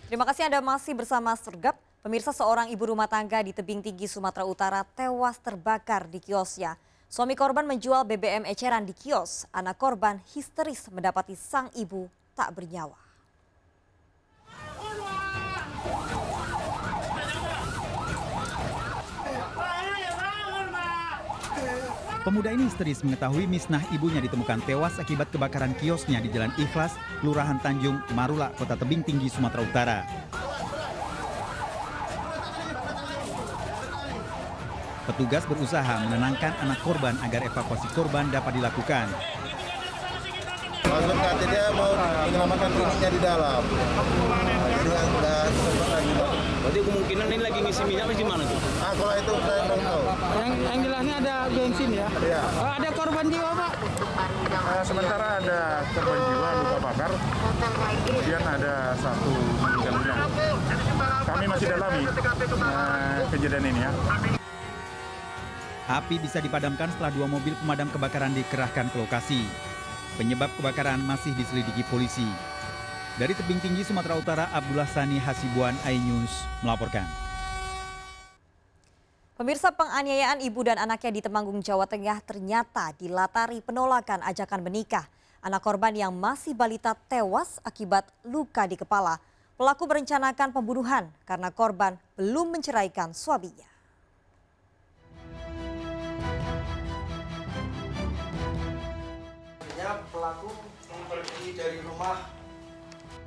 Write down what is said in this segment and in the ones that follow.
Terima kasih Anda masih bersama Sergap. Pemirsa, seorang ibu rumah tangga di Tebing Tinggi, Sumatera Utara tewas terbakar di kiosnya. Suami korban menjual BBM eceran di kios. Anak korban histeris mendapati sang ibu tak bernyawa. Pemuda ini histeris mengetahui misnah ibunya ditemukan tewas akibat kebakaran kiosnya di Jalan Ikhlas, Kelurahan Tanjung, Marula, Kota Tebing Tinggi, Sumatera Utara. Petugas berusaha menenangkan anak korban agar evakuasi korban dapat dilakukan. Maksud kata dia mau menyelamatkan kliniknya di dalam. Jadi nggak sempat lagi. Berarti kemungkinan ini lagi ngisi minyak di mana tuh? Kalau itu saya belum tahu. Yang jelasnya ada bensin ya? Iya. Ada korban jiwa, Pak? Sementara ada korban jiwa luka bakar, kemudian ada satu meninggal dunia. Kami masih dalami kejadian ini ya. Api bisa dipadamkan setelah 2 mobil pemadam kebakaran dikerahkan ke lokasi. Penyebab kebakaran masih diselidiki polisi. Dari Tebing Tinggi, Sumatera Utara, Abdullah Sani Hasibuan, iNews melaporkan. Pemirsa, penganiayaan ibu dan anaknya di Temanggung, Jawa Tengah ternyata dilatari penolakan ajakan menikah. Anak korban yang masih balita tewas akibat luka di kepala. Pelaku berencanakan pembunuhan karena korban belum menceraikan suaminya. Pelaku pergi dari rumah.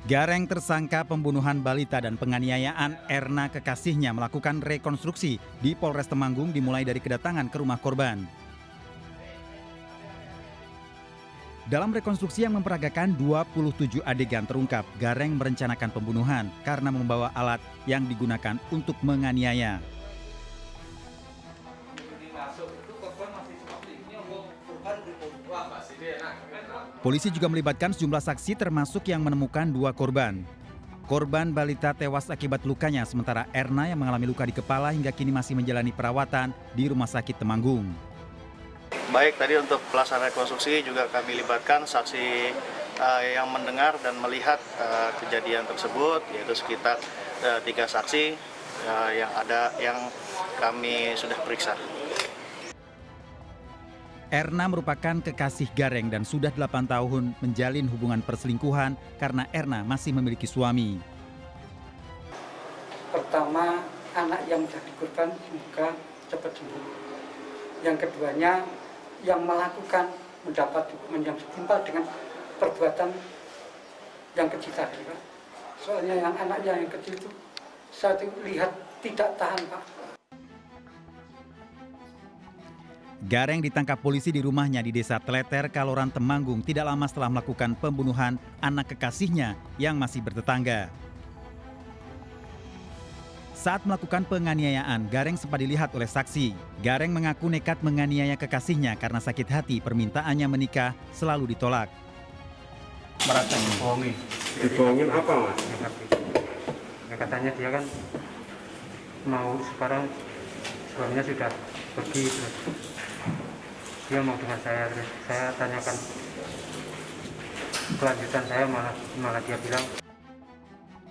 Gareng tersangka pembunuhan balita dan penganiayaan Erna kekasihnya melakukan rekonstruksi di Polres Temanggung dimulai dari kedatangan ke rumah korban. Dalam rekonstruksi yang memperagakan 27 adegan terungkap, Gareng merencanakan pembunuhan karena membawa alat yang digunakan untuk menganiaya. Polisi juga melibatkan sejumlah saksi termasuk yang menemukan 2 korban. Korban balita tewas akibat lukanya, sementara Erna yang mengalami luka di kepala hingga kini masih menjalani perawatan di Rumah Sakit Temanggung. Baik, tadi untuk pelaksanaan rekonstruksi juga kami libatkan saksi yang mendengar dan melihat kejadian tersebut, yaitu sekitar 3 saksi yang kami sudah periksa. Erna merupakan kekasih Gareng dan sudah 8 tahun menjalin hubungan perselingkuhan karena Erna masih memiliki suami. Pertama, anak yang menjadi korban semoga cepat sembuh. Yang keduanya, yang melakukan mendapat hukuman yang setimpal dengan perbuatan yang kecil tadi, Pak. Soalnya yang anaknya yang kecil itu saya lihat tidak tahan, Pak. Gareng ditangkap polisi di rumahnya di Desa Teleter, Kaloran, Temanggung tidak lama setelah melakukan pembunuhan anak kekasihnya yang masih bertetangga. Saat melakukan penganiayaan, Gareng sempat dilihat oleh saksi. Gareng mengaku nekat menganiaya kekasihnya karena sakit hati permintaannya menikah selalu ditolak. Merasa dibohongin. Dibohongin apa, Mas? Ya, katanya dia kan mau sekarang suaminya sudah pergi, terus dia mau dengan saya, terus saya tanyakan kelanjutan saya malah dia bilang.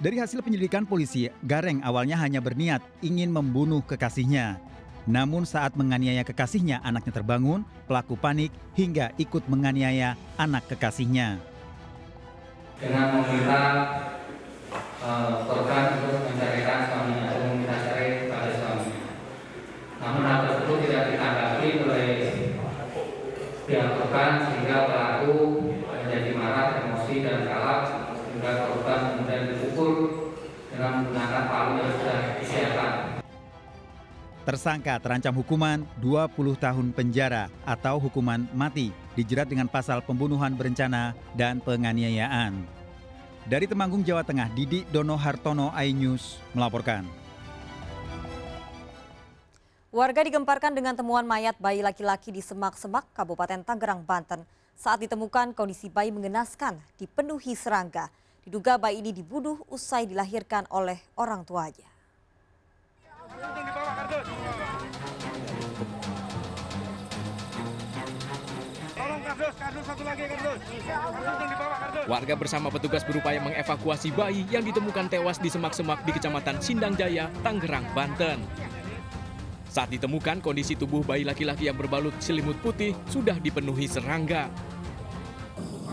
Dari hasil penyelidikan polisi, Gareng awalnya hanya berniat ingin membunuh kekasihnya. Namun saat menganiaya kekasihnya, anaknya terbangun, pelaku panik hingga ikut menganiaya anak kekasihnya. Dengan meminta korban untuk menceraikan suaminya atau meminta cerai pada suaminya. Namun hal tersebut tidak ditanggapi oleh pihak korban sehingga pelaku menjadi marah, emosi dan galak sehingga korban kemudian dipukul dengan menggunakan palu yang sudah disiapkan. Tersangka terancam hukuman 20 tahun penjara atau hukuman mati, dijerat dengan pasal pembunuhan berencana dan penganiayaan. Dari Temanggung, Jawa Tengah, Didi Dono Hartono, iNews melaporkan. Warga digemparkan dengan temuan mayat bayi laki-laki di Semak-Semak, Kabupaten Tangerang, Banten. Saat ditemukan, kondisi bayi mengenaskan, dipenuhi serangga. Diduga bayi ini dibunuh usai dilahirkan oleh orang tuanya. Warga bersama petugas berupaya mengevakuasi bayi yang ditemukan tewas di semak-semak di Kecamatan Sindang Jaya, Tangerang, Banten. Saat ditemukan, kondisi tubuh bayi laki-laki yang berbalut selimut putih sudah dipenuhi serangga.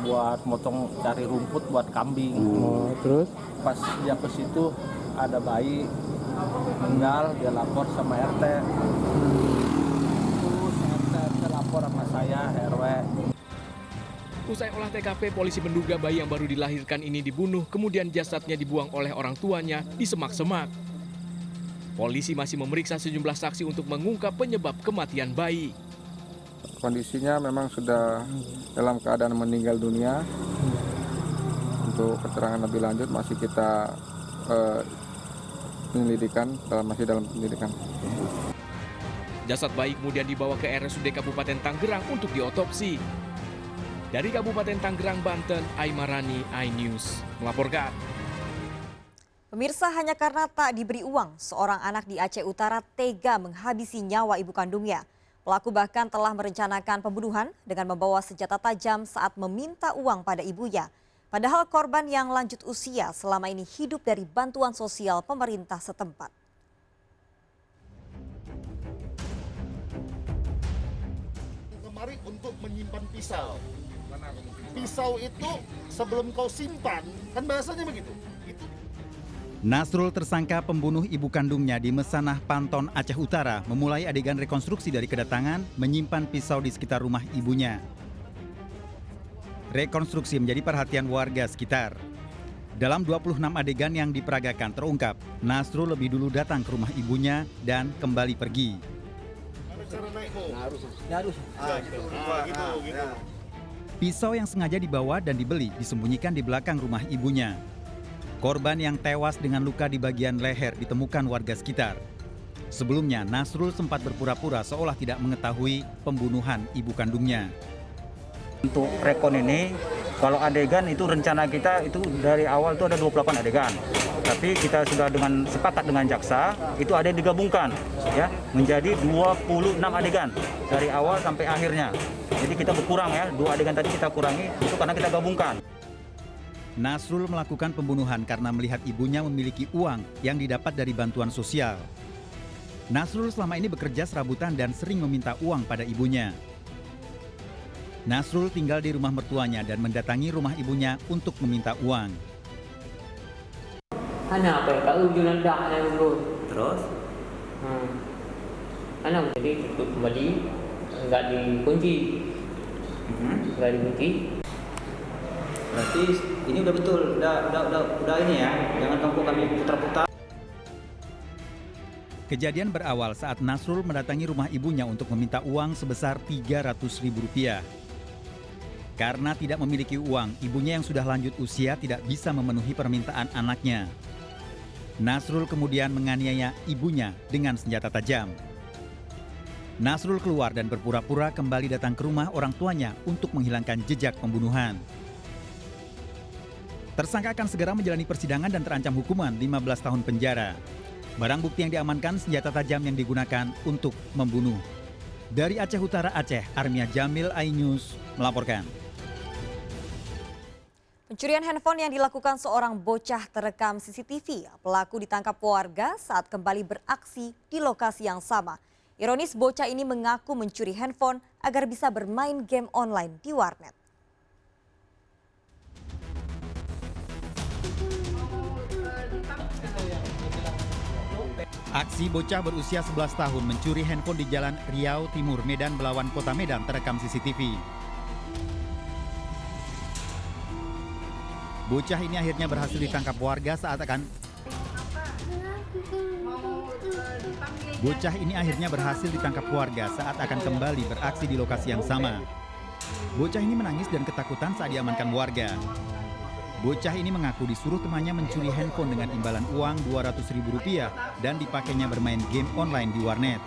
Buat motong cari rumput buat kambing. Terus? Pas dia ke situ ada bayi meninggal, dia lapor sama RT. Terus RT lapor sama saya, RW. Usai olah TKP, polisi menduga bayi yang baru dilahirkan ini dibunuh, kemudian jasadnya dibuang oleh orang tuanya di semak-semak. Polisi masih memeriksa sejumlah saksi untuk mengungkap penyebab kematian bayi. Kondisinya memang sudah dalam keadaan meninggal dunia. Untuk keterangan lebih lanjut masih kita penyelidikan, masih dalam penyelidikan. Jasad bayi kemudian dibawa ke RSUD Kabupaten Tangerang untuk diotopsi. Dari Kabupaten Tangerang, Banten, Aimarani, iNews melaporkan. Pemirsa, hanya karena tak diberi uang, seorang anak di Aceh Utara tega menghabisi nyawa ibu kandungnya. Pelaku bahkan telah merencanakan pembunuhan dengan membawa senjata tajam saat meminta uang pada ibunya. Padahal korban yang lanjut usia selama ini hidup dari bantuan sosial pemerintah setempat. Kemari untuk menyimpan pisau. Pisau itu sebelum kau simpan, kan bahasanya begitu. Nasrul, tersangka pembunuh ibu kandungnya di Mesanah, Panton, Aceh Utara, memulai adegan rekonstruksi dari kedatangan menyimpan pisau di sekitar rumah ibunya. Rekonstruksi menjadi perhatian warga sekitar. Dalam 26 adegan yang diperagakan terungkap, Nasrul lebih dulu datang ke rumah ibunya dan kembali pergi. Pisau yang sengaja dibawa dan dibeli disembunyikan di belakang rumah ibunya. Korban yang tewas dengan luka di bagian leher ditemukan warga sekitar. Sebelumnya, Nasrul sempat berpura-pura seolah tidak mengetahui pembunuhan ibu kandungnya. Untuk rekon ini, kalau adegan itu rencana kita itu dari awal itu ada 28 adegan. Tapi kita sudah sepakat dengan jaksa, itu ada yang digabungkan ya, menjadi 26 adegan dari awal sampai akhirnya. Jadi kita berkurang ya, 2 adegan tadi kita kurangi itu karena kita gabungkan. Nasrul melakukan pembunuhan karena melihat ibunya memiliki uang yang didapat dari bantuan sosial. Nasrul selama ini bekerja serabutan dan sering meminta uang pada ibunya. Nasrul tinggal di rumah mertuanya dan mendatangi rumah ibunya untuk meminta uang. Hanya apa ya, kalau jualan dah dulu. Terus? Anak jadi tutup kembali, nggak dikunci. Nggak dikunci. Berarti ini udah betul, udah ini ya, jangan kami putar-putar. Kejadian berawal saat Nasrul mendatangi rumah ibunya untuk meminta uang sebesar Rp300.000. Karena tidak memiliki uang, ibunya yang sudah lanjut usia tidak bisa memenuhi permintaan anaknya. Nasrul kemudian menganiaya ibunya dengan senjata tajam. Nasrul keluar dan berpura-pura kembali datang ke rumah orang tuanya untuk menghilangkan jejak pembunuhan. Tersangka akan segera menjalani persidangan dan terancam hukuman 15 tahun penjara. Barang bukti yang diamankan senjata tajam yang digunakan untuk membunuh. Dari Aceh Utara, Aceh, Armia Jamil, iNews melaporkan. Pencurian handphone yang dilakukan seorang bocah terekam CCTV. Pelaku ditangkap warga saat kembali beraksi di lokasi yang sama. Ironis, bocah ini mengaku mencuri handphone agar bisa bermain game online di warnet. Aksi bocah berusia 11 tahun mencuri handphone di Jalan Riau Timur, Medan, Belawan, Kota Medan terekam CCTV. Bocah ini akhirnya berhasil ditangkap warga saat akan kembali beraksi di lokasi yang sama. Bocah ini menangis dan ketakutan saat diamankan warga. Bocah ini mengaku disuruh temannya mencuri handphone dengan imbalan uang Rp200.000 dan dipakainya bermain game online di warnet.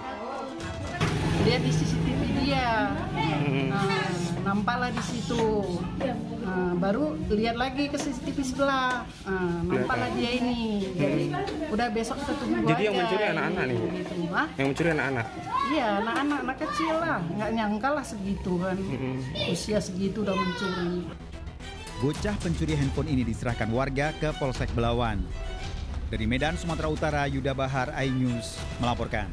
Dia di CCTV dia. nampaklah di situ. Baru lihat lagi ke CCTV sebelah, nampaklah dia ini. Jadi udah besok kita tunggu aja. Jadi yang mencuri anak-anak nih? Gitu. Yang mencuri anak-anak? Iya, anak kecil lah, nggak nyangka lah segitu kan. Usia segitu udah mencuri. Bocah pencuri handphone ini diserahkan warga ke Polsek Belawan. Dari Medan, Sumatera Utara, Yuda Bahar, iNews melaporkan.